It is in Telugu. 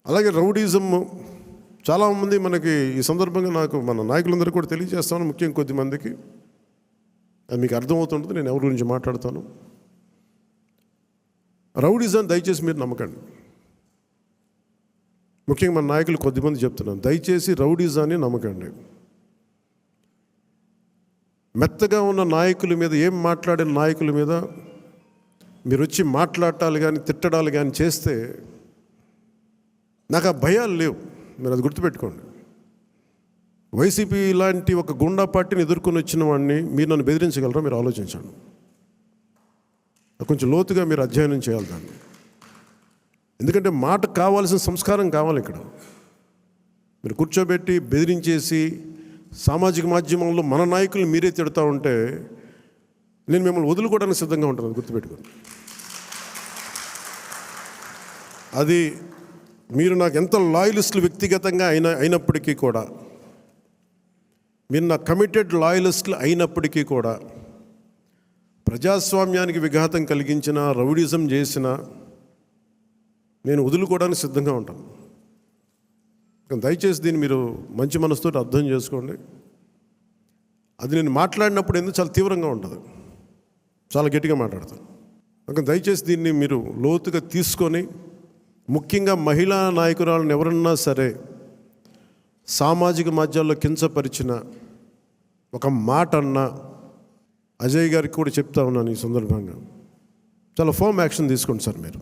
అలాగే రౌడీజం చాలామంది మనకి ఈ సందర్భంగా నాకు మన నాయకులందరూ కూడా తెలియజేస్తాను, ముఖ్యంగా కొద్దిమందికి అది మీకు అర్థమవుతుంటుంది నేను ఎవరి గురించి మాట్లాడతాను. రౌడీజం దయచేసి మీరు నమ్మకండి. ముఖ్యంగా మన నాయకులు కొద్దిమంది చెప్తున్నాను, దయచేసి రౌడీజాన్ని నమ్మకండి. మెత్తగా ఉన్న నాయకుల మీద, ఏం మాట్లాడిన నాయకుల మీద మీరు వచ్చి మాట్లాడాలి కానీ తిట్టడాలు కానీ చేస్తే నాకు ఆ భయాలు లేవు. మీరు అది గుర్తుపెట్టుకోండి. వైసీపీ లాంటి ఒక గుండా పార్టీని ఎదుర్కొని వచ్చిన వాడిని మీరు నన్ను బెదిరించగలరా? మీరు ఆలోచించండి. కొంచెం లోతుగా మీరు అధ్యయనం చేయాలి దాన్ని. ఎందుకంటే మాట కావాల్సిన సంస్కారం కావాలి. ఇక్కడ మీరు కూర్చోబెట్టి బెదిరించేసి సామాజిక మాధ్యమంలో మన నాయకులు మీరే తిడతా ఉంటే నేను మిమ్మల్ని వదులుకోవడానికి సిద్ధంగా ఉంటాను. అది గుర్తుపెట్టుకోండి. అది మీరు నాకు ఎంత లాయలిస్టులు వ్యక్తిగతంగా అయినప్పటికీ కూడా, మీరు నా కమిటెడ్ లాయలిస్టులు అయినప్పటికీ కూడా, ప్రజాస్వామ్యానికి విఘాతం కలిగించిన, రౌడీజం చేసిన నేను వదులుకోవడానికి సిద్ధంగా ఉంటాను. దయచేసి దీన్ని మీరు మంచి మనసుతో అర్థం చేసుకోండి. అది నేను మాట్లాడినప్పుడు ఎందుకు చాలా తీవ్రంగా ఉంటుంది, చాలా గట్టిగా మాట్లాడతాను. దయచేసి దీన్ని మీరు లోతుగా తీసుకొని, ముఖ్యంగా మహిళా నాయకురాలను ఎవరన్నా సరే సామాజిక మాధ్యమాల్లో కించపరిచిన ఒక మాట అన్నా అజయ్ గారికి కూడా చెప్తా ఉన్నాను ఈ సందర్భంగా, చాలా ఫర్మ్ యాక్షన్ తీసుకోండి సార్ మీరు.